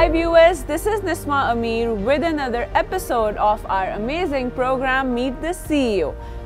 Hi viewers, this is Nisma Amir with another episode of our amazing program Meet the CEO,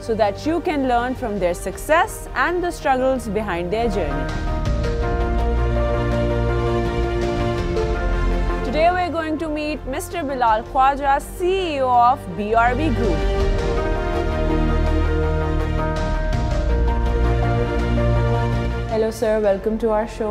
so that you can learn from their success and the struggles behind their journey. Today we're going to meet Mr. Bilal Khwaja, CEO of BRB Group. Hello sir, welcome to our show.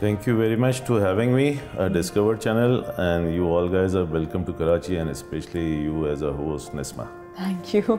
Thank you very much to having me, Discover Channel, and you all guys are welcome to Karachi, and especially you as a host, Nisma. Thank you.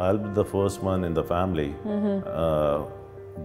I'll be the first one in the family.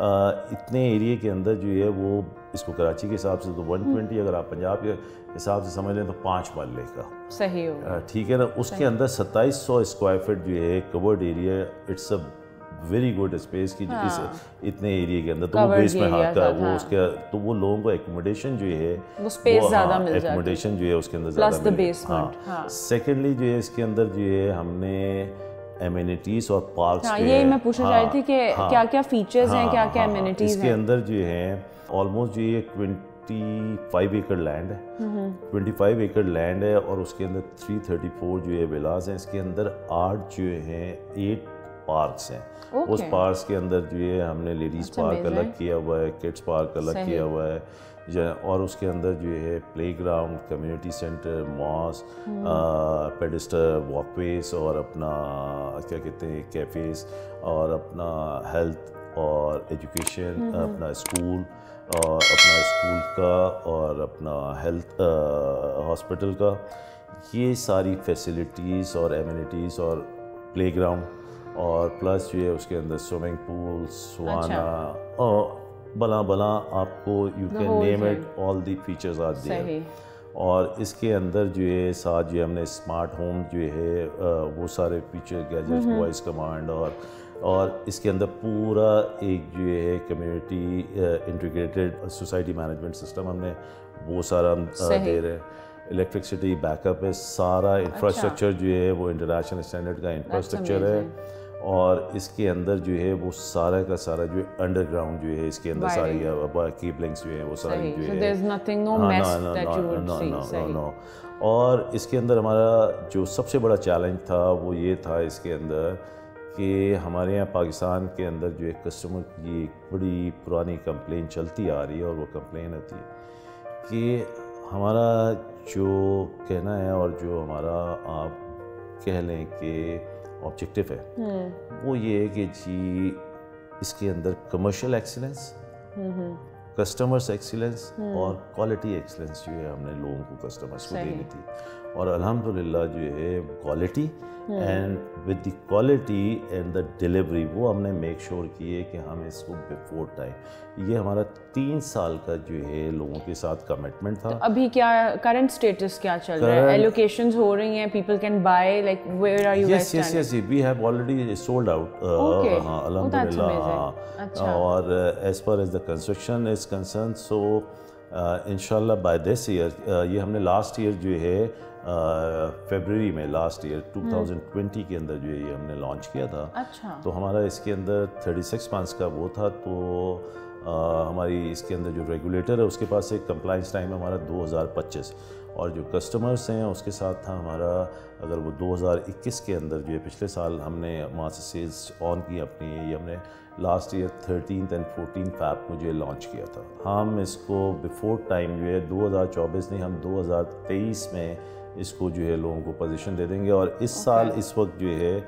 اتنے ایریے کے اندر جو ہے وہ اس کو کراچی کے حساب سے تو 120, اگر آپ پنجاب کے حساب سے سمجھ لیں تو 5 محلے کا صحیح ہوگا, ٹھیک ہے نا. اس کے اندر 2700 اسکوائر فٹ جو ہے covered area, it's a very good space کی اس اتنے ایریے کے اندر. تو وہ بیس میں ہاتھ کا وہ اس کے تو وہ لوگوں کو ایکوموڈیشن جو ہے وہ اسپیس زیادہ مل جاتی ہے, ایکوموڈیشن جو ہے اس کے اندر زیادہ مل. ہاں سیکنڈلی جو ہے اس کے اندر جو ہے ہم نے ایمینٹیز اور پارکس, یہ میں پوچھنا چاہ رہی تھی کہ کیا کیا فیچرز ہیں, کیا کیا ایمینٹیز ہیں. اس کے اندر جو ہیں آلموسٹ جو یہ 25 ایکڑ لینڈ ہے, 25 ایکڑ لینڈ ہے, اور اس کے اندر 334 جو ہے ولاز ہیں. اس کے اندر 8 جو ہیں 8 پارکس ہیں. اس پارکس کے اندر جو ہے ہم نے لیڈیز پارک الگ کیا ہوا ہے, کڈس پارک الگ کیا ہوا ہے, اور اس کے اندر جو ہے playground, community center, mosque, pedestrian walkways, اور اپنا کیا کہتے ہیں کیفیز, اور اپنا ہیلتھ اور ایجوکیشن, اپنا اسکول, اور اپنا اسکول کا, اور اپنا ہیلتھ ہاسپٹل کا, یہ ساری فیسلٹیز اور ایمینٹیز اور پلے گراؤنڈ, اور پلس جو ہے اس کے اندر سوئمنگ پول, سوانا, اور بلا آپ کو you can name it, all the features are there. اور اس کے اندر جو ہے ساتھ جو ہم نے اسمارٹ ہوم جو ہے وہ سارے فیچر, گیجٹس, وائس کمانڈ, اور اس کے اندر پورا ایک جو ہے community integrated society management system ہم نے وہ سارا ہم دے رہے ہیں. الیکٹرکسٹی بیک اپ ہے, سارا انفراسٹرکچر جو ہے وہ انٹرنیشنل اسٹینڈرڈ کا انفراسٹرکچر ہے, اور اس کے اندر جو ہے وہ سارا کا سارا جو ہے انڈر گراؤنڈ جو ہے اس کے اندر ساری کیبلنگس جو ہے وہ ساری جو ہے. اور اس کے اندر ہمارا جو سب سے بڑا چیلنج تھا وہ یہ تھا اس کے اندر کہ ہمارے یہاں پاکستان کے اندر جو ایک کسٹمر کی ایک بڑی پرانی کمپلین چلتی آ رہی ہے, اور وہ کمپلین ہوتی ہے کہ ہمارا جو کہنا ہے اور جو ہمارا آپ کہہ لیں کہ آبجیکٹیو ہے وہ یہ ہے کہ جی اس کے اندر کمرشل ایکسیلنس, کسٹمرس ایکسیلنس, اور کوالٹی ایکسیلنس جو ہے ہم نے لوگوں کو کسٹمرس کو دینی تھی. اور الحمدللہ جو ہے quality and with the quality and the delivery وہ ہم نے میک شور کی ہے کہ ہم اس کو بیفور ٹائم, یہ ہمارا 3 سال کا جو ہے لوگوں کے ساتھ کمٹمنٹ تھا. ابھی کیا کرنٹ اسٹیٹس کیا چل رہا ہے, ایلوکیشنز ہو رہی ہیں, people can buy, like where are you guys standing? Yes we have already sold out, ہاں الحمدللہ. اور as per as the construction is concern, so انشاءاللہ بائی دس ایئر, یہ ہم نے لاسٹ ایئر جو ہے فیبرری میں لاسٹ ایئر 2020 کے اندر جو ہے یہ ہم نے لانچ کیا تھا. تو ہمارا اس کے اندر 36 months کا وہ تھا, تو ہماری اس کے اندر جو ریگولیٹر ہے اس کے پاس ایک کمپلائنس ٹائم ہے ہمارا 2025, اور جو کسٹمرس ہیں اس کے ساتھ تھا ہمارا, اگر وہ 2021 کے اندر جو ہے پچھلے سال ہم نے وہاں سے سیلز آن کی اپنی, یہ ہم نے لاسٹ ایئر 13 اور 14 فیب کو جو ہے لانچ کیا تھا. ہم اس کو بیفور ٹائم جو ہے 2024 نہیں, ہم 2023 میں اس کو جو ہے لوگوں کو پوزیشن دے دیں گے. اور اس سال اس وقت جو ہے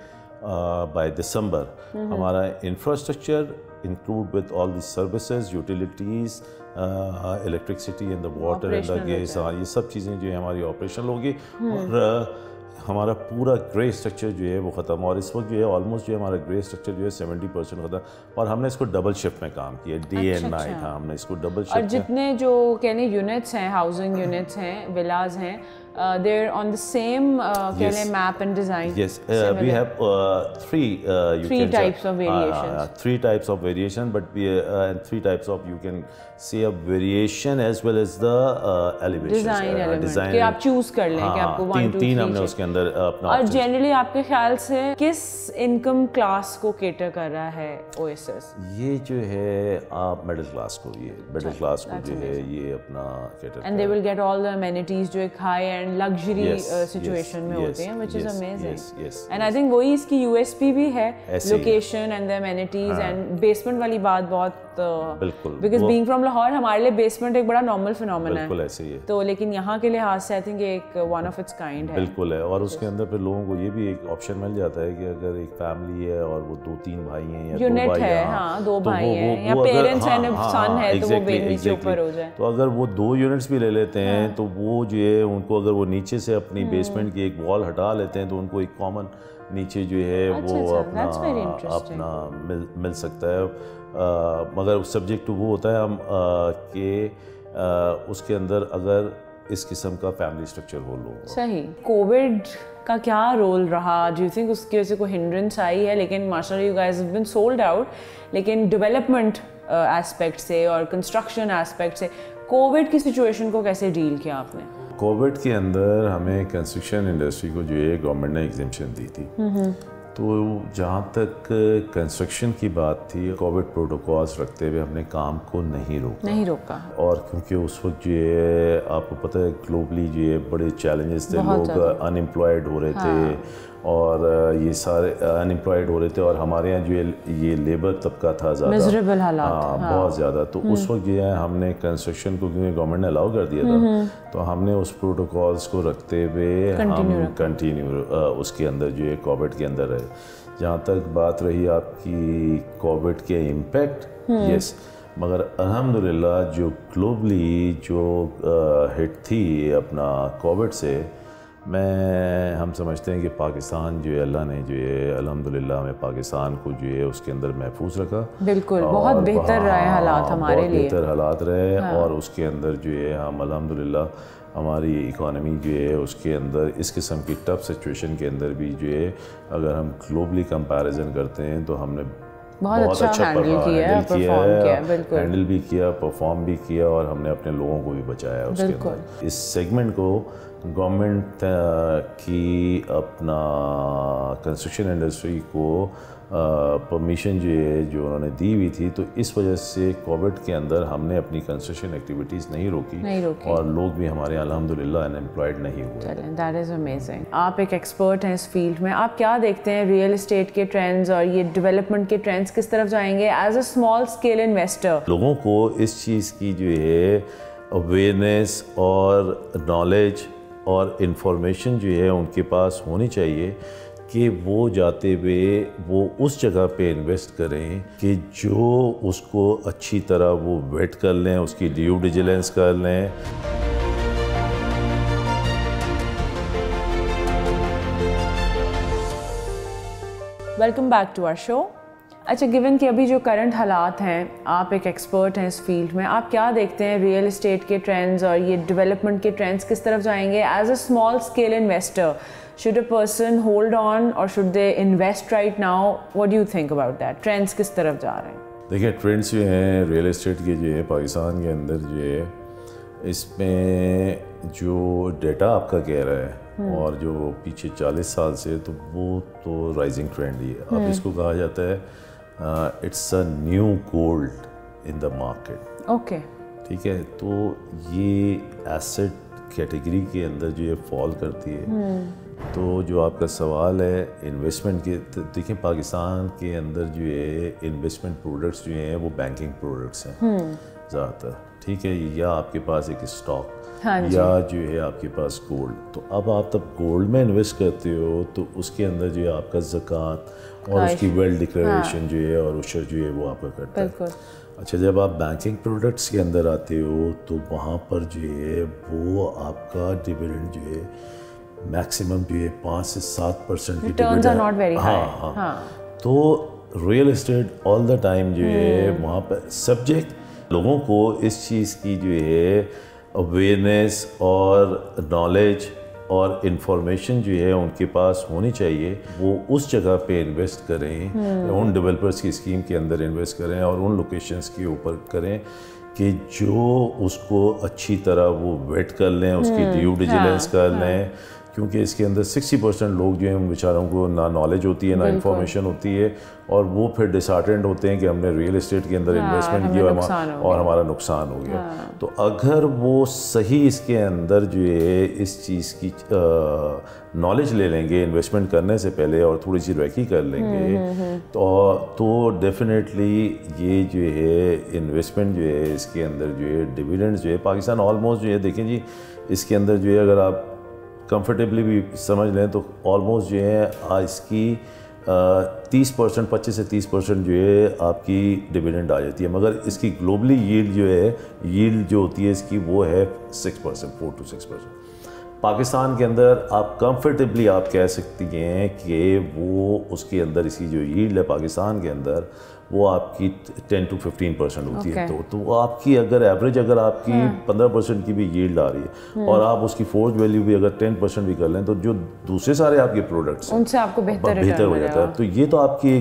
بائی دسمبر ہمارا infrastructure include with all the services, utilities, electricity and the water and the gas, یہ سب چیزیں جو ہے ہماری آپریشنل ہوگی, اور ہمارا پورا گرے اسٹرکچر جو ہے وہ ختم. اور اس وقت جو ہے آلموسٹ جو ہے ہمارا گرے اسٹرکچر جو ہے 70% ختم, اور ہم نے اس کو ڈبل شفٹ میں کام کیا, ڈے اینڈ نائٹ. ہم نے اس کو ڈبل شفٹ. اور جتنے جو کہنے یونٹس ہیں, ہاؤسنگ یونٹس ہیں, ولاز ہیں, they're on the same map and design. Yes, we have three types of variations. 3 types of variation, but and 3 types of you can see a variation as well as the elevations. Design element کہ آپ choose کر لیں کہ آپ کو 1 2 3 ہم نے اس کے اندر اپنا. اور جنرلی آپ کے خیال سے کس انکم کلاس کو کیٹر کر رہا ہے اویسس؟ یہ جو ہے آپ مڈل کلاس کو, یہ مڈل کلاس کو جو ہے یہ اپنا cater, and they will get all the amenities جو ایک ہائی اینڈ لگژری سچویشن میں ہوتے ہیں, which is amazing. and I think وہی اس کی USP بھی ہے, location and the amenities and basement والی بات بہت, بالکل, because being from لاہور ہمارے لیے بیسمنٹ ایک بڑا نارمل فینومنا ہے, بالکل ایسے ہی ہے. تو لیکن یہاں کے لحاظ سے آئی تھنک ایک ون آف اٹس کائنڈ ہے. بالکل ہے. اور اس کے اندر پھر لوگوں کو یہ بھی ایک آپشن مل جاتا ہے کہ اگر ایک فیملی ہے اور وہ 2-3 بھائی ہیں یا 2 بھائی ہیں, ہاں 2 بھائی ہیں یا پیرنٹس ہیں, سن ہے, تو وہ نیچے اوپر ہو جائے, تو اگر وہ 2 یونٹس بھی لے لیتے ہیں تو وہ جو ہے ان کو اگر وہ نیچے سے اپنی بیسمنٹ کی ایک وال ہٹا لیتے ہیں تو ان کو ایک کامن نیچے جو ہے وہ اپنا مل سکتا ہے. مگر سبجیکٹ وہ ہوتا ہے ہم کہ اس کے اندر اگر اس قسم کا فیملی اسٹرکچر ہو لوگ. صحیح. کووڈ کا کیا رول رہا؟ ڈو یو تھنک اس کی وجہ سے کوئی ہنڈرنس آئی ہے؟ لیکن ماشاء اللہ you guys have been sold out, لیکن ڈیولپمنٹ ایسپیکٹ سے اور کنسٹرکشن ایسپیکٹ سے کووڈ کی سچویشن کو کیسے ڈیل کیا آپ نے؟ کووڈ کے اندر ہمیں کنسٹرکشن انڈسٹری کو جو ہے گورنمنٹ نے ایگزمپشن دی تھی. تو جہاں تک کنسٹرکشن کی بات تھی, کووڈ پروٹوکالس رکھتے ہوئے ہم نے کام کو نہیں روکا. اور کیونکہ اس وقت جو ہے آپ کو پتہ ہے گلوبلی جو ہے بڑے چیلنجز تھے, لوگ ان امپلائڈ ہو رہے تھے اور یہ سارے ان امپلائڈ ہو رہے تھے, اور ہمارے یہاں جو ہے یہ لیبر طبقہ تھا زیادہ, بہت زیادہ. تو اس وقت جو ہے ہم نے کنسٹرکشن کو کیونکہ گورنمنٹ نے الاؤ کر دیا تھا, تو ہم نے اس پروٹوکالس کو رکھتے ہوئے ہم کنٹینیو اس کے اندر جو ہے کووڈ کے اندر رہے. جہاں تک بات رہی آپ کی کووڈ کے امپیکٹ, یس, مگر الحمدللہ جو گلوبلی جو ہٹ تھی اپنا کووڈ سے, ہم سمجھتے ہیں کہ پاکستان جو ہے اللہ نے جو ہے الحمدللہ ہمیں پاکستان کو جو ہے اس کے اندر محفوظ رکھا. بالکل, بہت بہتر رہے حالات ہمارے لیے, بہتر حالات رہے. اور اس کے اندر جو ہے ہم الحمدللہ ہماری اکانومی جو ہے اس کے اندر اس قسم کی ٹف سچویشن کے اندر بھی جو ہے اگر ہم گلوبلی کمپیریزن کرتے ہیں تو ہم نے بہت اچھا ہینڈل بھی کیا, پرفارم بھی کیا, اور ہم نے اپنے لوگوں کو بھی بچایا اس کے اندر. اس سیگمنٹ کو گورنمنٹ کی اپنا کنسٹرکشن انڈسٹری کو پرمیشن جو ہے جو انہوں نے دی ہوئی تھی, تو اس وجہ سے کووڈ کے اندر ہم نے اپنی کنسٹرکشن ایکٹیویٹیز نہیں روکی اور لوگ بھی ہمارے الحمدللہ ان امپلائڈ نہیں ہوئے. That is amazing. آپ ایک ایکسپرٹ ہیں اس فیلڈ میں, آپ کیا دیکھتے ہیں ریئل اسٹیٹ کے ٹرینڈز اور یہ ڈیولپمنٹ کے ٹرینڈز کس طرف جائیں گے as a small scale investor? لوگوں کو اس چیز کی جو ہے اویئرنیس اور نالج اور انفارمیشن جو ہے ان کے پاس ہونی چاہیے کہ وہ جاتے ہوئے وہ اس جگہ پہ انویسٹ کریں کہ جو اس کو اچھی طرح وہ ویٹ کر لیں, اس کی ڈیو ڈیلیجنس کر لیں. ویلکم بیک ٹو آور شو. اچھا, گیون کہ ابھی جو کرنٹ حالات ہیں, آپ ایک ایکسپرٹ ہیں اس فیلڈ میں, آپ کیا دیکھتے ہیں ریئل اسٹیٹ کے ٹرینڈز اور یہ ڈیولپمنٹ کے ٹرینڈز کس طرف جائیں گے as a small scale investor? Should a person hold on or should they invest right now? What do you think about that? Trends کس طرف جا رہے ہیں؟ دیکھیں, ٹرینڈس جو ہیں ریئل اسٹیٹ کے جو ہے پاکستان کے اندر جو ہے, اس میں جو ڈیٹا آپ کا کہہ رہا ہے اور جو پیچھے 40 سال سے, تو وہ تو رائزنگ ٹرینڈ ہی ہے. اب اس کو کہا جاتا ہے it's a new gold in the market. Okay, ٹھیک ہے. تو یہ ایسٹ کیٹیگری کے اندر جو ہے فال کرتی ہے. تو جو آپ کا سوال ہے انویسٹمنٹ کے, دیکھیں پاکستان کے اندر جو ہے انویسٹمنٹ پروڈکٹس جو ہیں وہ بینکنگ پروڈکٹس ہیں زیادہ تر, ٹھیک ہے, یا آپ کے پاس ایک اسٹاک یا جو ہے آپ کے پاس گولڈ. تو اب آپ تب گولڈ میں انویسٹ کرتے ہو تو اس کے اندر جو ہے آپ کا زکوٰۃ اور اس کی ویل ڈکلیریشن جو ہے اور عشر جو ہے وہ آپ کا کرتا ہے. اچھا, جب آپ بینکنگ پروڈکٹس کے اندر آتے ہو تو وہاں پر جو ہے وہ آپ کا ڈیویڈنڈ جو ہے میکسیمم جو ہے 5 سے 7% کی ڈیویڈنڈ. ہاں, تو real state all the time جو ہے وہاں پہ سبجیکٹ لوگوں کو اس چیز کی جو ہے اویئرنیس اور نالج اور انفارمیشن جو ہے ان کے پاس ہونی چاہیے. وہ اس جگہ پہ انویسٹ کریں, ان ڈیولپرس کی اسکیم کے اندر انویسٹ کریں اور ان لوکیشنز کے اوپر کریں کہ جو اس کو اچھی طرح وہ ویٹ کر لیں, اس کی ڈیو ڈیلیجنس کر لیں. کیونکہ اس کے اندر 60% لوگ جو ہیں ان بیچاروں کو نہ نالج ہوتی ہے نہ انفارمیشن ہوتی ہے, اور وہ پھر ڈسہارٹنڈ ہوتے ہیں کہ ہم نے ریئل اسٹیٹ کے اندر انویسٹمنٹ کیا اور ہمارا نقصان ہو گیا. تو اگر وہ صحیح اس کے اندر جو ہے اس چیز کی نالج لے لیں گے انویسٹمنٹ کرنے سے پہلے اور تھوڑی سی ریکی کر لیں گے تو ڈیفینیٹلی یہ جو ہے انویسٹمنٹ جو ہے اس کے اندر جو ہے ڈیویڈنڈ جو ہے پاکستان آلموسٹ جو ہے, دیکھیں جی اس کے اندر جو ہے اگر آپ کمفرٹیبلی بھی سمجھ لیں تو آلموسٹ جو ہے اس کی 30% 25 سے 30% جو ہے آپ کی ڈیویڈنڈ آ جاتی ہے. مگر اس کی گلوبلی ییلڈ جو ہے, ییلڈ جو ہوتی ہے اس کی وہ ہے 6%, 4 to 6%. پاکستان کے اندر آپ کمفرٹیبلی آپ کہہ سکتی ہیں کہ وہ اس کے اندر اس کی جو ییلڈ ہے پاکستان کے اندر وہ آپ کی 10 to 15% ہوتی ہے. تو آپ کی اگر ایوریج اگر آپ کی 15% کی بھی ییلڈ آ رہی ہے اور آپ اس کی فورس ویلیو بھی اگر 10% بھی کر لیں تو جو دوسرے سارے آپ کے پروڈکٹس ان سے آپ کو بہتر ہو جاتا ہے. تو یہ تو آپ کی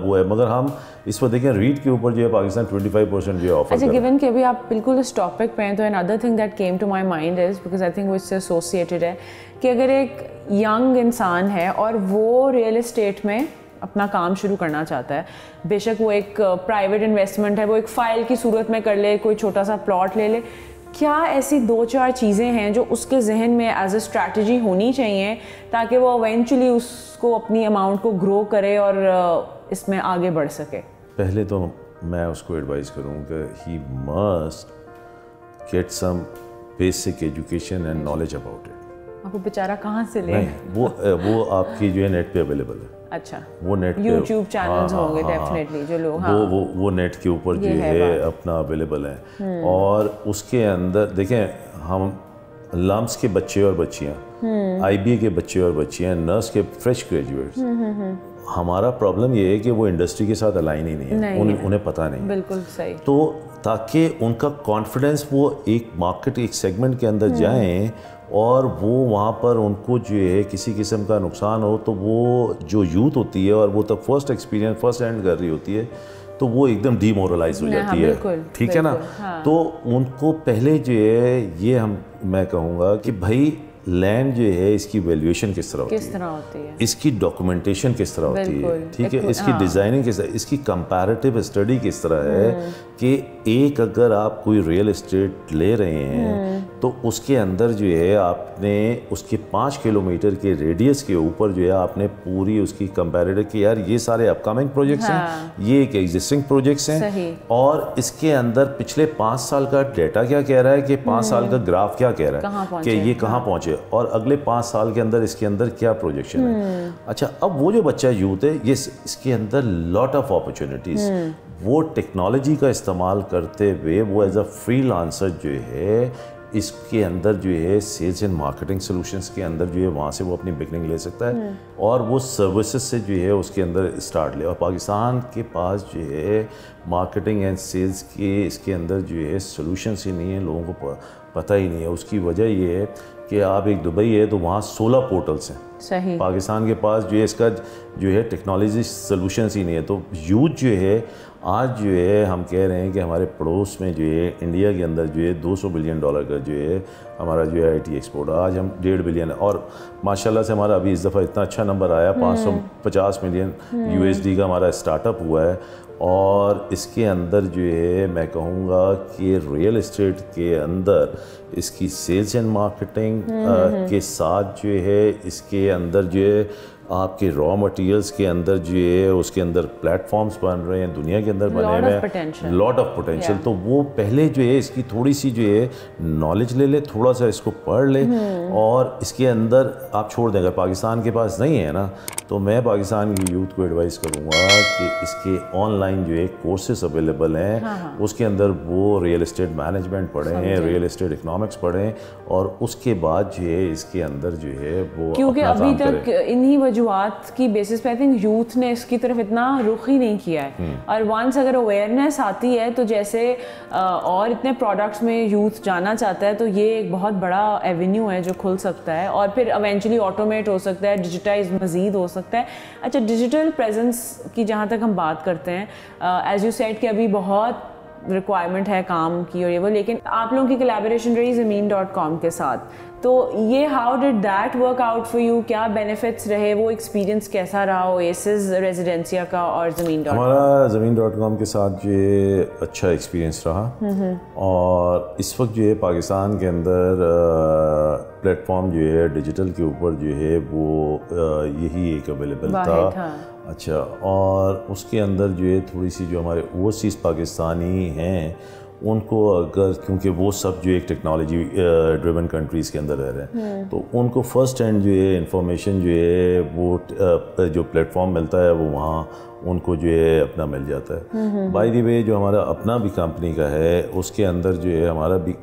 وہ ہے. مگر ہم اس وقت دیکھیں ریٹ کے اوپر جو ہے پاکستان 25% جو ہے آفر. اچھا گیون کہ ابھی آپ بالکل اس ٹاپک پہ ہیں تو another thing that came to my mind is because I think it's associated ہے کہ اگر ایک ینگ انسان ہے اور وہ ریئل اسٹیٹ میں اپنا کام شروع کرنا چاہتا ہے, بے شک وہ ایک پرائیویٹ انویسٹمنٹ ہے, وہ ایک فائل کی صورت میں کر لے, کوئی چھوٹا سا پلاٹ لے لے, کیا ایسی 2-4 چیزیں ہیں جو اس کے ذہن میں ایز اے اسٹریٹجی ہونی چاہیے تاکہ وہ ایونچولی اس کو اپنی اماؤنٹ کو گرو کرے اور اس میں آگے بڑھ سکے؟ پہلے تو میں اس کو ایڈوائز کروں کہ he must get some basic education and knowledge about it. آپ کو بیچارہ کہاں سے لے؟ وہ آپ کی جو ہے نیٹ پہ اویلیبل ہے. اچھا, وہ نیٹ پہ یوٹیوب چینلز ہوں گے ڈیفینیٹلی جو لوگ وہ نیٹ کے اوپر جو ہے اپنا اویلیبل ہے. اور اس کے اندر دیکھیں ہم لمس کے بچے اور بچیاں, آئی بی اے کے بچے اور بچیاں, نرس کے فریش گریجویٹس, ہمارا پرابلم یہ ہے کہ وہ انڈسٹری کے ساتھ الائن ہی نہیں ہے, انہیں پتہ نہیں. بالکل صحیح. تو تاکہ ان کا کانفیڈنس وہ ایک مارکیٹ ایک سیگمنٹ کے اندر جائیں اور وہ وہاں پر ان کو جو ہے کسی قسم کا نقصان ہو تو وہ جو یوتھ ہوتی ہے اور وہ تب فرسٹ ایکسپیرینس فرسٹ ہینڈ کر رہی ہوتی ہے تو وہ ایک دم ڈی مورلائز ہو جاتی ہے. ٹھیک ہے نا. تو ان کو پہلے جو ہے یہ میں کہوں گا کہ بھائی لینڈ جو ہے اس کی ویلیویشن کس طرح ہوتی ہے, اس کی ڈاکومنٹیشن کس طرح ہوتی ہے, ٹھیک ہے, اس کی ڈیزائننگ کس طرح, اس کی کمپیریٹیو اسٹڈی کس طرح ہے کہ ایک اگر آپ کوئی ریئل اسٹیٹ لے رہے ہیں تو اس کے اندر جو ہے آپ نے اس کے 5 کلومیٹر کے ریڈیس کے اوپر جو ہے آپ نے پوری اس کی کمپیریٹیو کہ یار یہ سارے اپ کمنگ پروجیکٹس ہیں, یہ ایک ایگزسٹنگ پروجیکٹس ہیں, اور اس کے اندر پچھلے 5 سال کا ڈیٹا کیا کہہ رہا ہے کہ 5 سال کا گراف کیا کہہ رہا ہے کہ یہ کہاں پہنچے اور اگلے 5 سال کے اندر اس کے اندر کیا پروجیکشن ہے. اچھا اب وہ جو بچہ یوتھ ہے یہ اس کے اندر لاٹ آف اپرچونیٹیز, وہ ٹیکنالوجی کا استعمال کرتے ہوئے وہ ایز اے فری لانسر جو ہے اس کے اندر جو ہے سیلز اینڈ مارکیٹنگ سلوشنز کے اندر جو ہے وہاں سے وہ اپنی بگننگ لے سکتا ہے اور وہ سروسز سے جو ہے اس کے اندر اسٹارٹ لے. اور پاکستان کے پاس جو ہے مارکیٹنگ اینڈ سیلز کے اس کے اندر جو ہے سلوشنز ہی نہیں ہیں, لوگوں کو پتہ ہی نہیں ہے. اس کی وجہ یہ ہے کہ آپ ایک دبئی ہے تو وہاں 16 پورٹلس ہیں. صحیح. پاکستان کے پاس جو ہے اس کا جو ہے ٹیکنالوجی سلوشنز ہی نہیں ہے. تو یوتھ جو ہے آج جو ہے ہم کہہ رہے ہیں کہ ہمارے پڑوس میں جو ہے انڈیا کے اندر جو ہے $200 بلین کا جو ہے ہمارا جو ہے آئی ٹی ایکسپورٹ, آج ہم 1.5 بلین ہے. اور ماشاءاللہ سے ہمارا ابھی اس دفعہ اتنا اچھا نمبر آیا, $550 ملین USD کا ہمارا اسٹارٹ اپ ہوا ہے. اور اس کے اندر جو ہے میں کہوں گا کہ ریئل اسٹیٹ کے اندر اس کی سیلز اینڈ مارکیٹنگ کے ساتھ جو ہے اس کے اندر جو ہے آپ کے را مٹیریلز کے اندر جو ہے اس کے اندر پلیٹ فارمز بن رہے ہیں, دنیا کے اندر بنے ہوئے ہیں, لاٹ آف پوٹینشیل. تو وہ پہلے جو ہے اس کی تھوڑی سی جو ہے نالج لے لے, تھوڑا سا اس کو پڑھ لے اور اس کے اندر آپ چھوڑ دیں. اگر پاکستان کے پاس نہیں ہے نا تو میں پاکستان کی یوتھ کو ایڈوائز کروں گا کہ اس کے آن لائن جو ہے کورسز اویلیبل ہیں, اس کے اندر وہ ریئل اسٹیٹ مینجمنٹ پڑھیں, ریئل اسٹیٹ اکنامکس پڑھیں اور اس کے بعد جو ہے اس کے اندر جو ہے وہ کیونکہ ابھی تک انہی وجوہات کی بیسس پہ آئی تھنک یوتھ نے اس کی طرف اتنا رخ ہی نہیں کیا ہے. اور وانس اگر اویئرنیس آتی ہے تو جیسے اور اتنے پروڈکٹس میں یوتھ جانا چاہتا ہے تو یہ ایک بہت بڑا ایونیو ہے جو کھل سکتا ہے اور پھر ایونچولی آٹومیٹ ہو سکتا ہے, ڈیجیٹائز مزید ہو سکتا ہے. اچھا ڈیجیٹل پریزنس کی جہاں تک ہم بات کرتے ہیں, ایز یو سیڈ کہ ابھی بہت ریکوائرمنٹ ہے کام کی اور یہ وہ, لیکن آپ لوگوں کی کولیبوریشن رہی زمین.com کے ساتھ, تو یہ how did that work out for you, کیا بینیفٹس رہے, وہ ایکسپیرینس کیسا رہا اویسس ریزیڈینسیا کا اور زمین.com؟ ہمارا زمین.com کے ساتھ جو اچھا ایکسپیرینس رہا اور اس وقت جو ہے پاکستان کے اندر پلیٹ فارم جو ہے ڈیجیٹل کے اوپر جو ہے وہ یہی ایک اویلیبل تھا. اچھا, اور اس کے اندر جو ہے تھوڑی سی جو ہمارے اوورسیز پاکستانی ہیں ان کو اگر کیونکہ وہ سب جو ایک ٹیکنالوجی ڈریون کنٹریز کے اندر رہ رہے ہیں تو ان کو فرسٹ ہینڈ جو ہے انفارمیشن جو ہے وہ جو پلیٹ فارم ملتا ہے وہ وہاں ان کو جو ہے اپنا مل جاتا ہے. بائی دی وے جو ہمارا اپنا بھی کمپنی کا ہے اس کے اندر جو ہے ہمارا بھی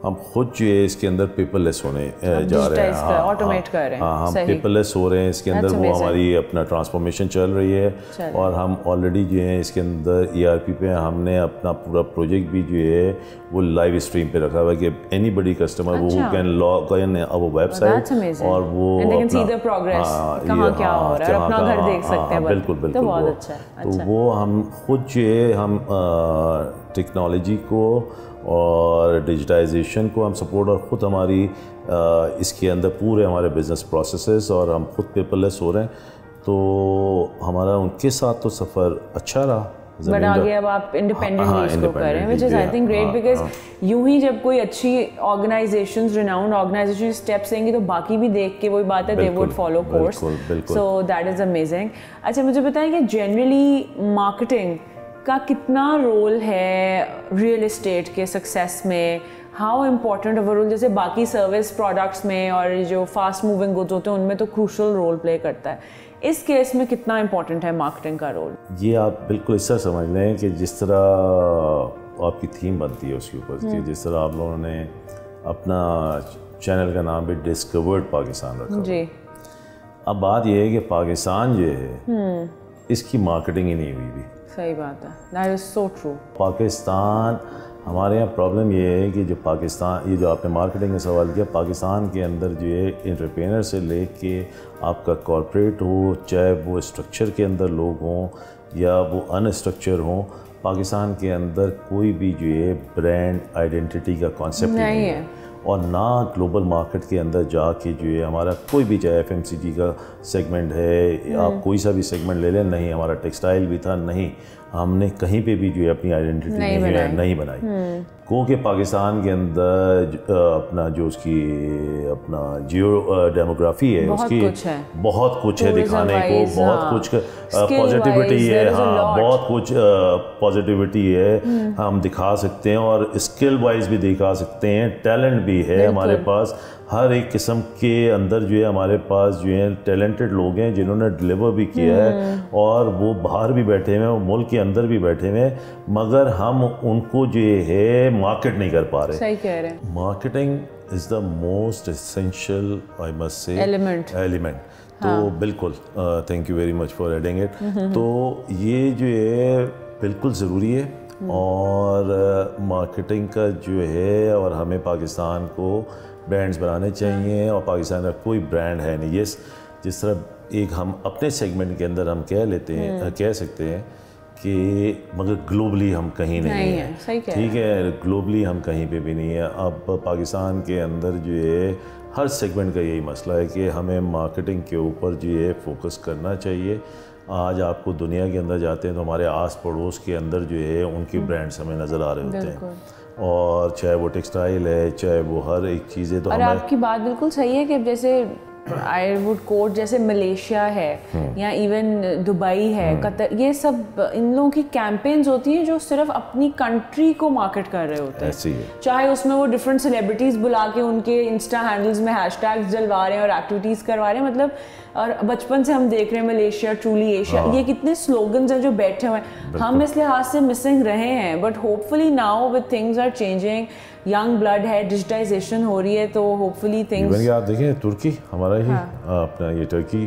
ہم خود جو ہے اس کے اندر پیپر لیس ہونے جا رہے ہیں, آٹومیٹ کر رہے ہیں. ہاں ہم پیپر لیس ہو رہے ہیں اس کے اندر, وہ ہماری اپنا ٹرانسفارمیشن چل رہی ہے, اور ہم آلریڈی جو ہے اس کے اندر ERP پہ ہم نے اپنا پورا پروجیکٹ بھی جو ہے وہ لائیو اسٹریم پہ رکھا ہوا ہے کہ اینی بڈی کسٹمر وہ کین لاگ ان اور ویب سائٹ اور وہ کہاں کیا ہو رہا ہے اپنا گھر دیکھ سکتے ہیں. بالکل بالکل. بہت اچھا ہے. تو وہ ہم خود جو ہے ہم ٹیکنالوجی کو اور ڈیجیٹائزیشن کو ہم سپورٹ, اور خود ہماری اس کے اندر پورے ہمارے بزنس پروسیسز اور ہم خود پیپر لیس ہو رہے ہیں, تو ہمارا ان کے ساتھ تو سفر اچھا رہا. بٹ آگے اب آپ انڈیپینڈنٹلی اس کو کر رہے ہیں, وچ از آئی تھنک گریٹ, بیکاز یوں ہی جب کوئی اچھی آرگنائزیشنز ریناؤنڈ آرگنائزیشن اسٹیپس لیں گی تو باقی بھی دیکھ کے وہی بات ہے, they would follow course, so that is amazing. اچھا مجھے بتائیں کہ جنرلی مارکیٹنگ کا کتنا رول ہے ریئل اسٹیٹ کے سکسیس میں, ہاؤ امپورٹنٹ آف رول, جیسے باقی سروس پروڈکٹس میں اور جو فاسٹ موونگ گڈز ہوتے ہیں ان میں تو کروشل رول پلے کرتا ہے, اس کیس میں کتنا امپورٹنٹ ہے مارکیٹنگ کا رول؟ یہ آپ بالکل اس طرح سمجھ لیں کہ جس طرح آپ کی تھیم بنتی ہے اس کے اوپر, کہ جس طرح آپ لوگوں نے اپنا چینل کا نام بھی ڈسکورڈ پاکستان رکھا جی. اب بات یہ ہے کہ پاکستان جو ہے اس کی مارکیٹنگ ہی نہیں ہوئی بھی. صحیح بات ہے, that is so true. Pakistan ہمارے یہاں پرابلم یہ ہے کہ جو پاکستان, یہ جو آپ نے مارکیٹنگ کا سوال کیا, پاکستان کے اندر جو ہے انٹرپرینر سے لے کے آپ کا کارپوریٹ ہو, چاہے وہ اسٹرکچر کے اندر لوگ ہوں یا وہ ان اسٹرکچر ہوں, پاکستان کے اندر کوئی بھی جو ہے برانڈ آئیڈینٹی کا کانسیپٹ نہیں ہے, اور نہ گلوبل مارکیٹ کے اندر جا کے جو ہے ہمارا کوئی بھی, چاہے FMCG کا سیگمنٹ ہے, آپ کوئی سا بھی سیگمنٹ لے لیں, نہیں ہمارا ٹیکسٹائل بھی تھا, نہیں ہم نے کہیں پہ بھی جو ہے اپنی آئیڈینٹی نہیں بنائی. کیونکہ پاکستان کے اندر اپنا جو اس کی اپنا جیو ڈیموگرافی ہے, اس کی بہت کچھ ہے دکھانے کو, بہت کچھ پازیٹیوٹی ہے, ہاں بہت کچھ پازیٹیوٹی ہے ہم دکھا سکتے ہیں, اور اسکل وائز بھی دکھا سکتے ہیں, ٹیلنٹ بھی ہے ہمارے پاس, ہر ایک قسم کے اندر جو ہے ہمارے پاس جو ہے ٹیلنٹڈ لوگ ہیں جنہوں نے ڈلیور بھی کیا ہے, اور وہ باہر بھی بیٹھے ہوئے ہیں, ملک کے اندر بھی بیٹھے ہوئے ہیں, مگر ہم ان کو جو ہے مارکیٹ نہیں کر پا رہے. صحیح کہہ رہے ہیں. Marketing is the most essential I must سے ایلیمنٹ. تو بالکل thank you very much for adding it. تو یہ جو ہے بالکل ضروری ہے, اور مارکیٹنگ کا جو ہے, اور ہمیں پاکستان کو برانڈز بنانے چاہیے, اور پاکستان کا کوئی برانڈ ہے نہیں. یس, جس طرح ایک ہم اپنے سیگمنٹ کے اندر ہم کہہ سکتے ہیں کہ مگر گلوبلی ہم کہیں نہیں ہیں, ٹھیک ہے, گلوبلی ہم کہیں پہ بھی نہیں ہیں. اب پاکستان کے اندر جو ہے ہر سیگمنٹ کا یہی مسئلہ ہے کہ ہمیں مارکیٹنگ کے اوپر جو ہے فوکس کرنا چاہیے. آج آپ کو دنیا کے اندر جاتے ہیں تو ہمارے آس پڑوس کے اندر جو ہے ان کے برانڈس ہمیں نظر آ رہے ہوتے ہیں, اور چاہے وہ ٹیکسٹائل ہے, چاہے وہ ہر ایک چیز ہے. تو اور آپ کی بات بالکل صحیح ہے کہ جیسے آئی ووڈ کوٹ جیسے ملیشیا ہے یا ایون دبئی ہے, قطر, یہ سب ان لوگوں کی کیمپینز ہوتی ہیں جو صرف اپنی کنٹری کو مارکیٹ کر رہے ہوتے ہیں, چاہے اس میں وہ ڈفرینٹ سیلیبریٹیز بلا کے ان کے انسٹا ہینڈلز میں ہیش ٹیگز ڈلوا رہے ہیں اور ایکٹیویٹیز کروا رہے ہیں. مطلب اور بچپن سے ہم دیکھ رہے ہیں ملیشیا, ٹرولی ایشیا, یہ کتنے سلوگنز ہیں جو بیٹھے ہوئے ہیں. ہم اس لحاظ سے مسنگ رہے ہیں, but hope fully now with things are changing, young blood ہے, ڈیجیٹائزیشن ہو رہی ہے, تو ہوپ فلی تھنگز. آپ دیکھیں ترکی ہمارا ہی اپنا یہ ٹرکی,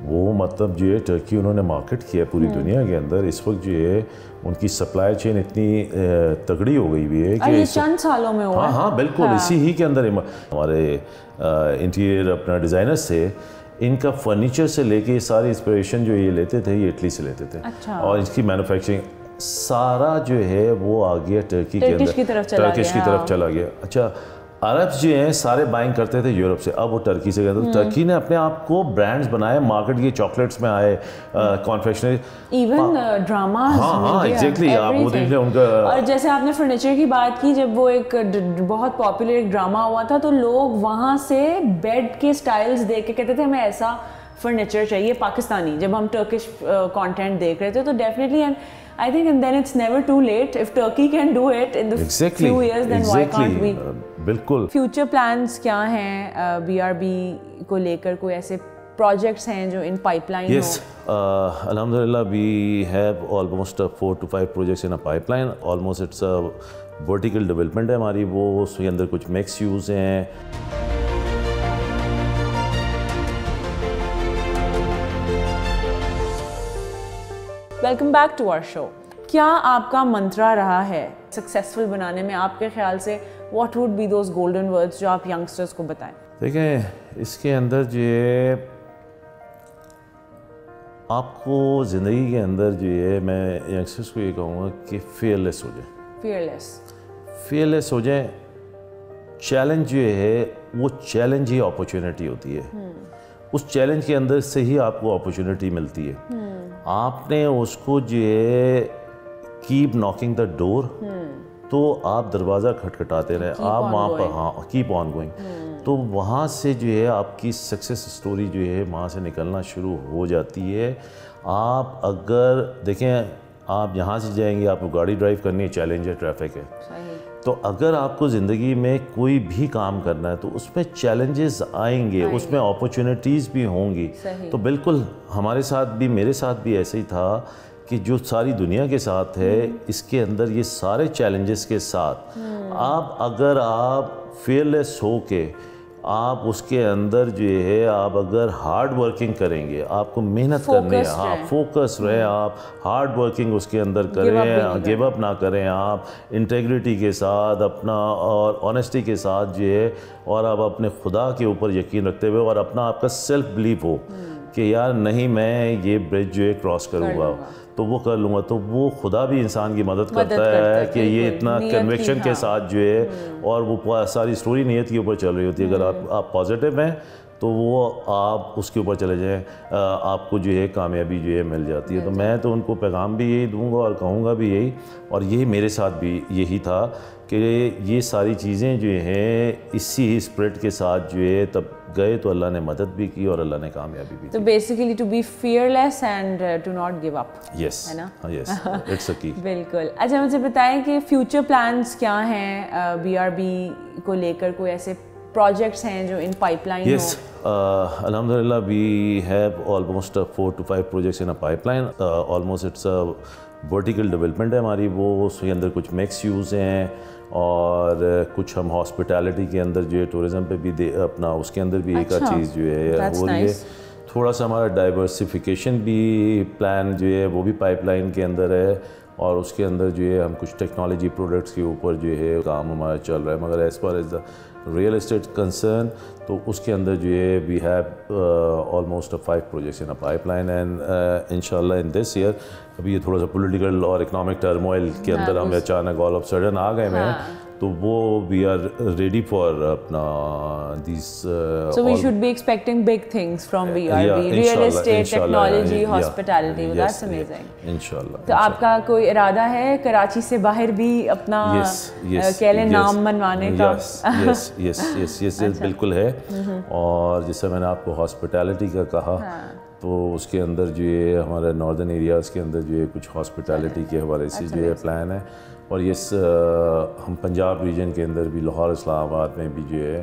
وہ مطلب جو ہے ٹرکی انہوں نے مارکیٹ کیا پوری دنیا کے اندر. اس وقت جو ہے ان کی سپلائی چین اتنی تگڑی ہو گئی ہوئی ہے کہ چند سالوں میں ہوا. ہاں بالکل, اسی ہی کے اندر ہمارے انٹیریئر اپنا ڈیزائنرز تھے, ان کا فرنیچر سے لے کے ساری انسپریشن جو یہ لیتے تھے یہ اٹلی سے لیتے تھے, اور اس کی مینوفیکچرنگ سارا جو ہے وہ آ گیا ٹرکی کے اندر, ٹرکش کی طرف چلا گیا. اچھا, عربs جو ہیں سارے بائنگ کرتے تھے یورپ سے, اب وہ ٹرکی سے کرتے. ٹرکی نے اپنے آپ کو برانڈز بنائے, مارکیٹ کی چاکلیٹس میں آئے, کنفیکشنری, ایون ڈراماز. ہاں ایگزیکٹلی, آپ وہ دیکھ لیں ان کا. اور جیسے آپ نے فرنیچر کی بات کی, جب وہ ایک بہت پاپولر ایک ڈراما ہوا تھا تو لوگ وہاں سے بیڈ کے اسٹائلز دیکھ کے کہتے تھے ہمیں ایسا فرنیچر چاہیے پاکستانی. جب ہم ٹرکش کانٹینٹ دیکھ رہے تھے تو definitely, I think, and then it's never too late. If Turkey can do it in the few years, then why can't we? بالکل. Future plans کیا ہیں BRB کو لے کر, کوئی ایسے projects ہیں جو in pipeline who? Yes, alhamdulillah we have almost 4 to 5 projects in a pipeline. Almost it's vertical development ہے ہماری، وہ اس کے اندر کچھ میکس یوز ہیں. ویلکم بیک ٹو آور شو. کیا آپ کا منترا رہا ہے سکسیزفل بنانے میں آپ کے خیال سے؟ What would be those golden words جو آپ ینگسٹرز کو بتائیں؟ دیکھیں اس کے اندر جو ہے آپ کو زندگی کے اندر جو ہے میں ینگسٹرز کو یہ کہوں گا کہ فیئرلیس ہو جائیں. فیئرلیس ہو جائیں. چیلنج جو ہے وہ چیلنج ہی اپرچونیٹی ہوتی ہے. اس چیلنج کے اندر سے ہی آپ کو اپرچونیٹی ملتی ہے. آپ نے اس کو جو ہے کیپ ناکنگ دا ڈور، تو آپ دروازہ کھٹکھٹاتے رہے، آپ وہاں پر ہاں کیپ آن گوئنگ، تو وہاں سے جو ہے آپ کی سکسیس سٹوری جو ہے وہاں سے نکلنا شروع ہو جاتی ہے. آپ اگر دیکھیں آپ یہاں سے جائیں گے، آپ کو گاڑی ڈرائیو کرنی ہے، چیلنج ہے، ٹریفک ہے. تو اگر آپ کو زندگی میں کوئی بھی کام کرنا ہے تو اس میں چیلنجز آئیں گے، اس میں اپرچونیٹیز بھی ہوں گی. تو بالکل ہمارے ساتھ بھی، میرے ساتھ بھی ایسے ہی تھا کہ جو ساری دنیا کے ساتھ ہے اس کے اندر یہ سارے چیلنجز کے ساتھ اگر آپ فیئرلیس ہو کے آپ اس کے اندر جو ہے آپ اگر ہارڈ ورکنگ کریں گے، آپ کو محنت کرنی ہے، ہاں فوکس رہیں، آپ ہارڈ ورکنگ اس کے اندر کریں، گیو اپ نہ کریں، آپ انٹیگریٹی کے ساتھ اپنا اور آنیسٹی کے ساتھ جو ہے، اور آپ اپنے خدا کے اوپر یقین رکھتے ہوئے اور اپنا آپ کا سیلف بلیف ہو کہ یار نہیں میں یہ برج جو ہے کراس کروں گا تو وہ کر لوں گا. تو وہ خدا بھی انسان کی مدد کرتا ہے کہ یہ اتنا کنوکشن کے ساتھ جو ہے، اور وہ ساری سٹوری نیت کے اوپر چل رہی ہوتی ہے. اگر آپ پازیٹیو ہیں تو وہ آپ اس کے اوپر چلے جائیں، آپ کو جو ہے کامیابی جو ہے مل جاتی ہے. تو میں تو ان کو پیغام بھی یہی دوں گا اور کہوں گا بھی یہی، اور یہی میرے ساتھ بھی یہی تھا کہ یہ ساری چیزیں جو ہیں اسی ہی اسپرٹ کے ساتھ جو ہے تب گئے تو اللہ نے مدد بھی کی اور اللہ نے کامیابی بھی کی. تو basically to be fearless and to not give up. Yes ہے نا، یس اٹس اے کی. بالکل. اچھا مجھے بتائیں کہ فیوچر پلانس کیا ہیں BRB کو لے کر؟ کوئی ایسے پروجیکٹس ہیں جو ان پائپ لائن ہوں؟ یس الحمدللہ وی have almost 4 to 5 projects in a pipeline. Almost it's a vertical development ہے ہماری، وہ اس کے اندر کچھ میکس یوز ہیں اور کچھ ہم ہاسپٹیلٹی کے اندر جو ہے ٹورزم پہ بھی اپنا اس کے اندر بھی ایک چیز جو ہے ہو رہی ہے. تھوڑا سا ہمارا ڈائیورسیفیکیشن بھی پلان جو ہے وہ بھی پائپ لائن کے اندر ہے، اور اس کے اندر جو ہے ہم کچھ ٹیکنالوجی پروڈکٹس کے اوپر جو ہے کام ہمارا چل رہا ہے. مگر as far as the real estate concern تو اس کے اندر جو ہے we have almost 5 projects in a pipeline and انشاءاللہ ان دس ایئر. ابھی یہ تھوڑا سا پولیٹیکل اور اکنامک ٹرموائل کے اندر ہم اچانک آل آف سڈن آ گئے ہیں، تو وہ وی آر ریڈی فار اپنا دیس. So we should be expecting big things from BRB, real estate, technology, hospitality. That's amazing. انشاءاللہ. تو آپ کا کوئی ارادہ ہے کراچی سے باہر بھی اپنا کہہ لیں نام منوانے کا؟ یس بالکل ہے. اور جیسے میں نے آپ کو ہاسپٹیلٹی کا کہا تو اس کے اندر جو ہے ہمارے ناردرن ایریاز کے اندر جو ہے کچھ ہاسپٹیلٹی کے حوالے سے جو ہے پلان ہے. اور یس ہم پنجاب ریجن کے اندر بھی لاہور اسلام آباد میں بھی جو ہے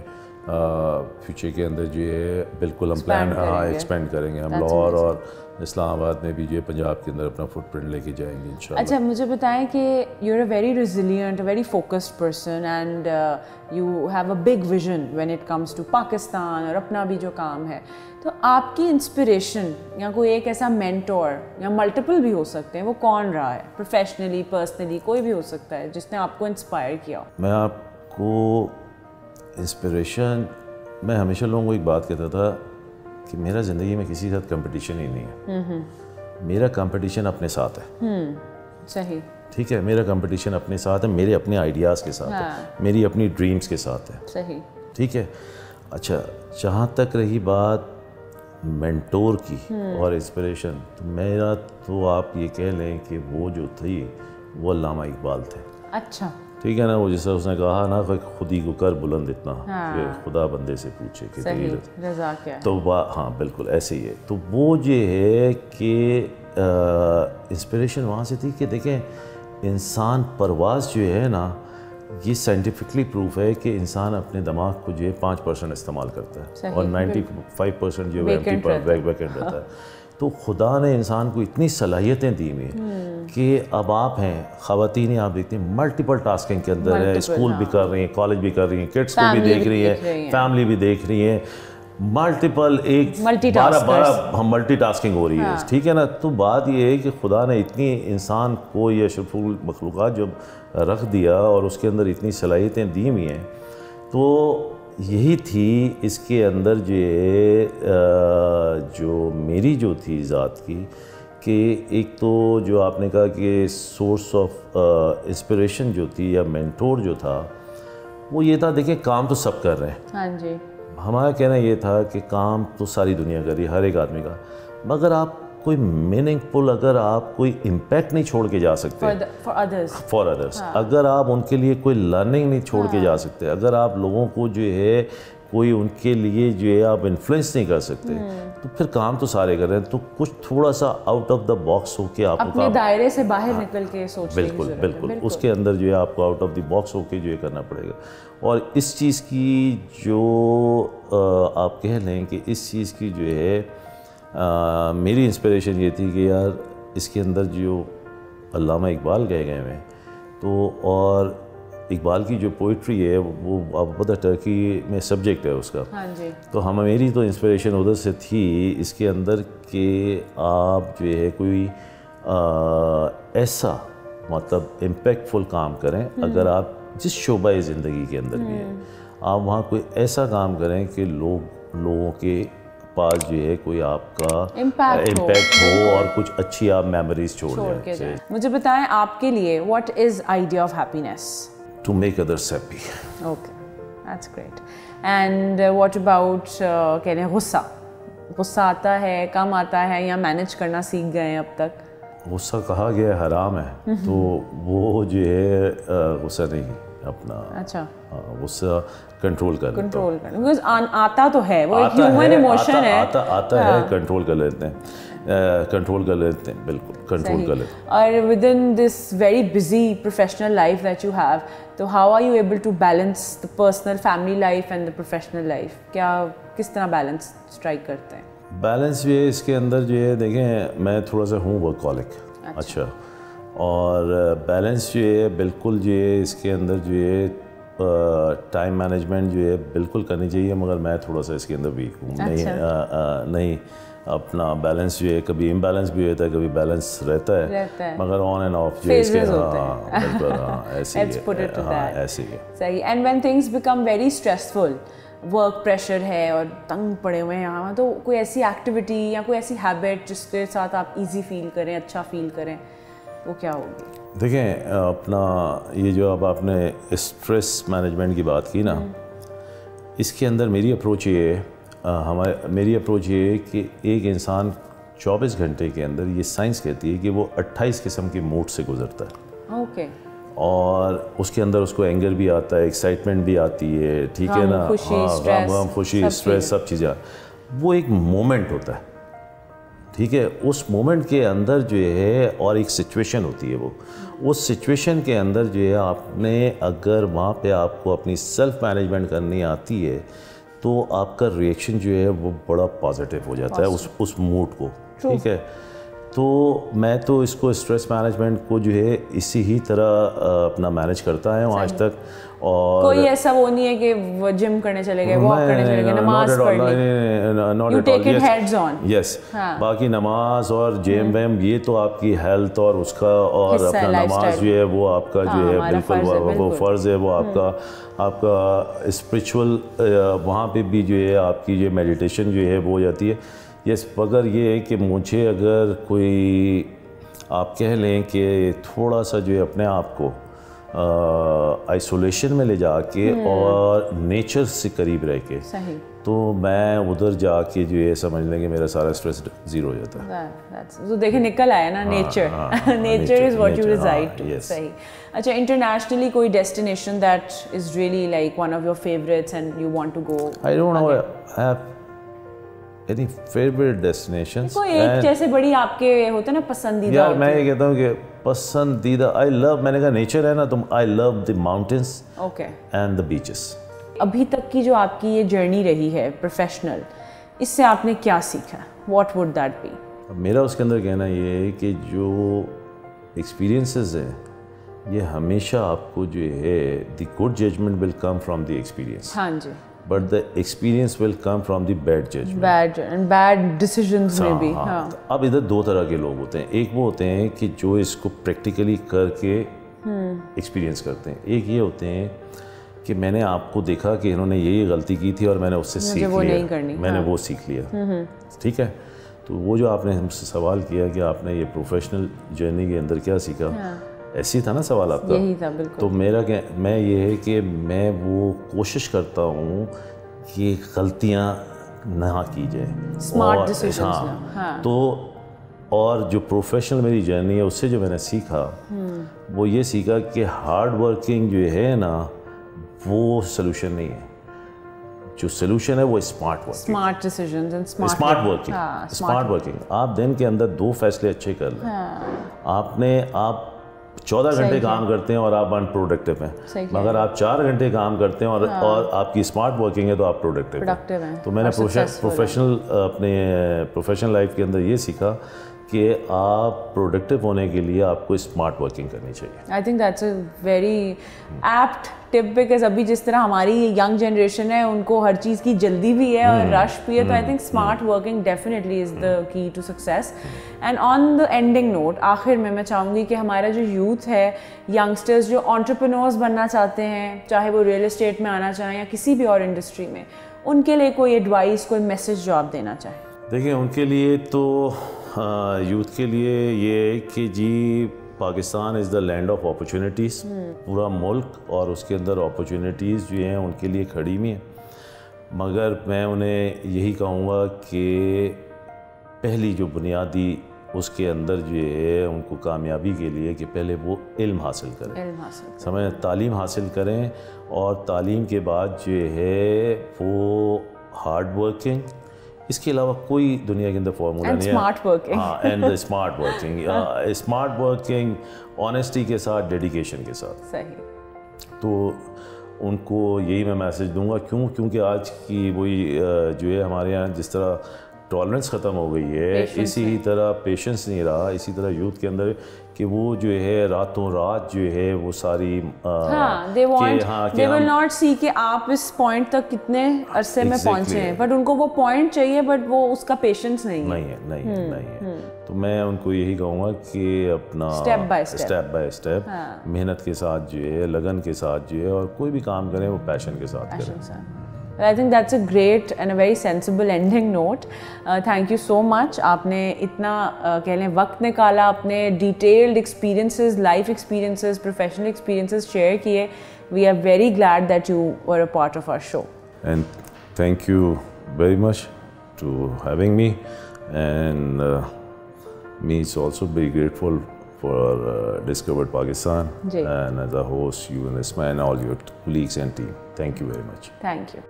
فیوچر کے اندر جو ہے بالکل ہم پلان ایکسپینڈ کریں گے. ہم لاہور اور اسلام آباد میں بھی جو ہے پنجاب کے اندر اپنا فٹ پرنٹ لے کے جائیں گے انشاءاللہ. اچھا مجھے بتائیں کہ you are a very resilient, very focused person and you have a big vision when it comes to Pakistan اور اپنا بھی جو کام ہے. تو آپ کی انسپریشن یا کوئی ایک ایسا مینٹور یا ملٹیپل بھی ہو سکتے ہیں، وہ کون رہا ہے؟ پروفیشنلی، پرسنلی، کوئی بھی ہو سکتا ہے جس نے آپ کو انسپائر کیا ہو. میں آپ کو انسپریشن، میں ہمیشہ لوگوں کو ایک بات کہتا تھا کہ میرا زندگی میں کسی کے ساتھ کمپٹیشن ہی نہیں ہے. میرا کمپٹیشن اپنے ساتھ ہے. صحیح. ٹھیک ہے، میرا کمپٹیشن اپنے ساتھ ہے، میرے اپنے آئیڈیاز کے ساتھ ہے، میری اپنی ڈریمز کے ساتھ ہے. صحیح. ٹھیک ہے. اچھا جہاں تک رہی بات مینٹور کی اور انسپریشن، تو میرا تو آپ یہ کہہ لیں کہ وہ جو تھی وہ علامہ اقبال تھے. اچھا. ٹھیک ہے نا، وہ جیسے اس نے کہا نا کہ خود ہی کو کر بلند اتنا کہ خدا بندے سے پوچھے کہ رضا کیا. تو ہاں بالکل ایسے ہی ہے. تو وہ جو ہے کہ انسپریشن وہاں سے تھی کہ دیکھیں انسان پرواز جو ہے نا، یہ سائنٹیفکلی پروف ہے کہ انسان اپنے دماغ کو جو ہے 5% استعمال کرتا ہے اور 95% جو ہے ویکنٹ رہتا ہے. تو خدا نے انسان کو اتنی صلاحیتیں دی ہوئی ہیں کہ اب آپ ہیں خواتین آپ دیکھتے ہیں ملٹیپل ٹاسکنگ کے اندر ہیں, اسکول بھی کر رہی ہیں, کالج بھی کر رہی ہیں, کڈس کو بھی دیکھ رہی ہیں, فیملی بھی دیکھ رہی ہیں, ملٹیپل ایک 12 ہم ملٹی ٹاسکنگ ہو رہی ہے, ٹھیک ہے نا. تو بات یہ ہے کہ خدا نے اتنی انسان کو یہ اشرف المخلوقات جب رکھ دیا اور اس کے اندر اتنی صلاحیتیں دی ہوئی ہیں, تو یہی تھی اس کے اندر جو میری جو تھی ذات کی, کہ ایک تو جو آپ نے کہا کہ سورس آف انسپریشن جو تھی یا مینٹور جو تھا, وہ یہ تھا دیکھیں کام تو سب کر رہے ہیں. ہاں جی. ہمارا کہنا یہ تھا کہ کام تو ساری دنیا کر رہی ہے, ہر ایک آدمی کا, مگر آپ کوئی میننگ فل اگر آپ کوئی امپیکٹ نہیں چھوڑ کے جا سکتے فار ادرس, اگر آپ ان کے لیے کوئی لرننگ نہیں چھوڑ کے جا سکتے, اگر آپ لوگوں کو جو ہے کوئی ان کے لیے جو ہے آپ انفلوئنس نہیں کر سکتے, تو پھر کام تو سارے کر رہے ہیں. تو کچھ تھوڑا سا آؤٹ آف دا باکس ہو کے آپ کو اپنے دائرے سے باہر نکل کے سوچنے کی ضرورت ہے. بالکل اس کے اندر جو ہے آپ کو آؤٹ آف دی باکس ہو کے جو ہے کرنا پڑے گا. اور اس چیز کی جو آپ کہہ لیں کہ اس چیز کی جو ہے میری انسپریشن یہ تھی کہ یار اس کے اندر جو علامہ اقبال کہے گئے ہیں, تو اور اقبال کی جو پوئٹری ہے وہ آپ پتہ ٹرکی میں سبجیکٹ ہے اس کا, تو میری تو انسپریشن ادھر سے تھی اس کے اندر کہ آپ جو ہے کوئی ایسا مطلب امپیکٹفل کام کریں. اگر آپ جس شعبہ زندگی کے اندر بھی ہیں, آپ وہاں کوئی ایسا کام کریں کہ لوگوں کے پاس جو ہے کوئی آپ کا امپیکٹ ہو اور کچھ اچھی آپ میموریز چھوڑ جائیں. مجھے بتائیں آپ کے لیے what is idea of happiness? To make others happy. Okay, that's great. And what about کہہ لیں غصہ آتا ہے, کم آتا ہے, یا مینیج کرنا سیکھ گئے ہیں اب تک؟ غصہ کہا گیا حرام ہے, تو وہ جو ہے غصہ نہیں اپنا, اچھا غصہ کنٹرول کرنا, بیکاز آتا تو ہے, وہ ایک ہیومن ایموشن ہے, آتا ہے, کنٹرول کر لیتے ہیں, بالکل کنٹرول کر لیتے ہیں. اور with in this very busy professional life that you have, تو how are you able to balance the personal family life and the professional life? کیا کس طرح بیلنس اسٹرائک کرتے ہیں؟ بیلنس جو ہے اس کے اندر جو ہے دیکھیں میں تھوڑا سا ہوں ورکہولک, اچھا, اور بیلنس جو ہے بالکل جو ہے اس کے اندر جو ہے ٹائم مینجمنٹ جو ہے بالکل کرنی چاہیے, مگر میں تھوڑا سا اس کے اندر ویک ہوں. نہیں اپنا بیلنس جو ہے کبھی امبیلنس بھی ہوتا ہے, کبھی بیلنس رہتا ہے, مگر آن اینڈ آف جو ہے اس کے بالکل ایسے ہی ہے. صحیح. And when things become very stressful, work pressure ہے اور تنگ پڑے ہوئے ہیں یہاں, تو کوئی ایسی ایکٹیویٹی یا کوئی ایسی ہیبٹ جس کے ساتھ آپ ایزی فیل کریں, اچھا فیل کریں, وہ کیا ہوگی؟ دیکھیں اپنا یہ جو اب آپ نے اسٹریس مینجمنٹ کی بات کی نا, اس کے اندر میری اپروچ یہ ہے, میری اپروچ یہ ہے کہ ایک انسان 24 گھنٹے کے اندر, یہ سائنس کہتی ہے کہ وہ 28 قسم کے موڈ سے گزرتا ہے. اوکے. اور اس کے اندر اس کو اینگر بھی آتا ہے, ایکسائٹمنٹ بھی آتی ہے, ٹھیک ہے نا, غم خوشی اسٹریس سب چیزیں, وہ ایک مومنٹ ہوتا ہے, ٹھیک ہے. اس مومنٹ کے اندر جو ہے اور ایک سچویشن ہوتی ہے, وہ اس سچویشن کے اندر جو ہے آپ نے اگر وہاں پہ آپ کو اپنی سیلف مینجمنٹ کرنی آتی ہے, تو آپ کا ریئیکشن جو ہے وہ بڑا پازیٹیو ہو جاتا ہے اس موڈ کو, ٹھیک ہے. تو میں تو اس کو اسٹریس مینجمنٹ کو جو ہے اسی ہی طرح اپنا مینیج کرتا ہے آج تک. اور کوئی ایسا وہ نہیں ہے کہ وہ جم کرنے چلے گئے, واک کرنے چلے گئے, نماز پڑھ لی, you take it heads on. یس, باقی نماز اور جیم ویم یہ تو آپ کی ہیلتھ اور اس کا, اور اپنا نماز جو ہے وہ آپ کا جو ہے بالکل وہ فرض ہے, وہ آپ کا اسپریچول, وہاں پہ بھی جو ہے آپ کی جو میڈیٹیشن جو ہے وہ ہو جاتی ہے. یس, مگر یہ ہے کہ مجھے اگر کوئی آپ کہہ لیں کہ تھوڑا سا جو ہے اپنے آپ کو آئسولیشن میں لے جا کے اور نیچر سے قریب رہ کے, تو میں ادھر جا کے جو ہے سمجھ لیں کہ میرا سارا اسٹریس زیرو ہو جاتا ہے. تو دیکھیں نکل آیا نا, nature is what you reside to. صحیح. اچھا, انٹرنیشنلی کوئی destination that is really like one of your favourites and you want to go? I don't know have any favorite destinations. کوئی ایک جیسے بڑی آپ کے ہوتے نا پسندیدہ؟ یار میں یہ کہتا ہوں کہ پسندیدہ, I love, میں نے کہا نیچر ہے نا, تو I love the mountains and the beaches. ابھی تک کی جو آپ کی یہ جرنی رہی ہے پروفیشنل, اس سے آپ نے کیا سیکھا؟ What would that be? میرا اس کے اندر کہنا یہ ہے کہ جو ایکسپیرینسز ہیں یہ ہمیشہ آپ کو جو ہے the good judgment will come from the experience. ہاں جی. But the experience will come from the bad judgment. Bad decisions میں بھی. ہاں. اب ادھر دو طرح کے لوگ ہوتے ہیں. ایک وہ ہوتے ہیں کہ جو اس کو پریکٹیکلی کر کے ایکسپیرینس کرتے ہیں. ایک یہ ہوتے ہیں کہ میں نے آپ کو دیکھا کہ انہوں نے یہی غلطی کی تھی اور میں نے اس سے سیکھ لیا, میں نے وہ سیکھ لیا. ٹھیک ہے. تو وہ جو آپ نے ہم سے سوال کیا کہ آپ نے یہ پروفیشنل جرنی کے اندر کیا سیکھا, ایسی تھا نا سوال آپ کا. یہی تھا بالکل. تو میں یہ ہے کہ میں وہ کوشش کرتا ہوں کہ غلطیاں نہ کی جائے. Smart decisions. ہاں. تو اور جو پروفیشنل میری جرنی ہے اس سے جو میں نے سیکھا وہ یہ سیکھا کہ ہارڈ ورکنگ جو ہے نا وہ سلوشن نہیں ہے. جو سلوشن ہے وہ smart working. Smart decisions and smart working. Smart working. آپ دن کے اندر 2 فیصلے اچھے کر لیں. آپ 14 گھنٹے کام کرتے ہیں اور آپ ان پروڈکٹیو ہیں, مگر آپ 4 گھنٹے کام کرتے ہیں اور آپ کی اسمارٹ ورکنگ ہے تو آپ پروڈکٹیو ہیں. تو میں نے اپنے پروفیشنل لائف کے اندر یہ سیکھا کہ آپ پروڈکٹیو ہونے کے لیے آپ کو اسمارٹ ورکنگ کرنی چاہیے. I think that's a very apt tip, because ابھی جس طرح ہماری ینگ جنریشن ہے ان کو ہر چیز کی جلدی بھی ہے اور رش بھی ہے, تو I think smart working definitely is the key to success. And on the ending note, آخر میں چاہوں گی کہ ہمارا جو یوتھ ہے, ینگسٹرز جو انٹرپرینورز بننا چاہتے ہیں, چاہے وہ ریئل اسٹیٹ میں آنا چاہیں یا کسی بھی اور انڈسٹری میں, ان کے لیے کوئی ایڈوائس, کوئی میسج جو آپ دینا چاہیں. دیکھیں ان کے لیے تو یوتھ کے لیے یہ ہے کہ جی پاکستان از دا لینڈ آف اپرچونیٹیز. پورا ملک اور اس کے اندر اپرچونیٹیز جو ہیں ان کے لیے کھڑی ہوئی ہیں, مگر میں انہیں یہی کہوں گا کہ پہلی جو بنیادی اس کے اندر جو ہے ان کو کامیابی کے لیے کہ پہلے وہ علم حاصل کریں. سمجھ, تعلیم حاصل کریں, اور تعلیم کے بعد جو ہے وہ ہارڈ ورکنگ, اس کے علاوہ کوئی دنیا کے اندر فارمولا نہیں ہے. ہاں, and smart working. Smart working honesty کے ساتھ, ڈیڈیکیشن کے ساتھ. صحیح. تو ان کو یہی میں میسج دوں گا. کیونکہ آج کی وہی جو ہے ہمارے یہاں جس طرح ٹالرنس ختم ہو گئی ہے, اسی طرح پیشنس نہیں رہا, اسی طرح یوتھ کے اندر کہ وہ جو ہے راتوں رات جو ہے وہ ساری they will not see کہ آپ اس پوائنٹ تک کتنے عرصے میں پہنچے ہیں, بٹ ان کو وہ پوائنٹ چاہیے, بٹ وہ اس کا پیشنس نہیں ہے. تو میں ان کو یہی کہوں گا کہ اپنا اسٹیپ بائی اسٹیپ محنت کے ساتھ جو ہے, لگن کے ساتھ جو ہے, اور کوئی بھی کام کریں وہ پیشن کے ساتھ کریں. I think that's a great and a very sensible ending note. Thank you so much. آپ نے اتنا کہہ لیں وقت نکالا, اپنے detailed experiences, life experiences, professional experiences share کیے. We are very glad that you were a part of our show. And thank you very much to having me, and me is also very grateful for Discovered Pakistan and as a host, you and Ismail and all your colleagues and team. Thank you very much. Thank you.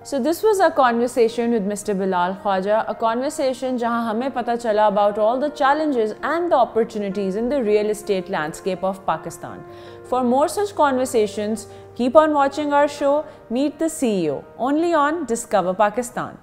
So this was our conversation with Mr. Bilal Khwaja, a conversation jahan hame pata chala about all the challenges and the opportunities in the real estate landscape of Pakistan. For more such conversations, keep on watching our show, Meet the CEO, only on Discover Pakistan.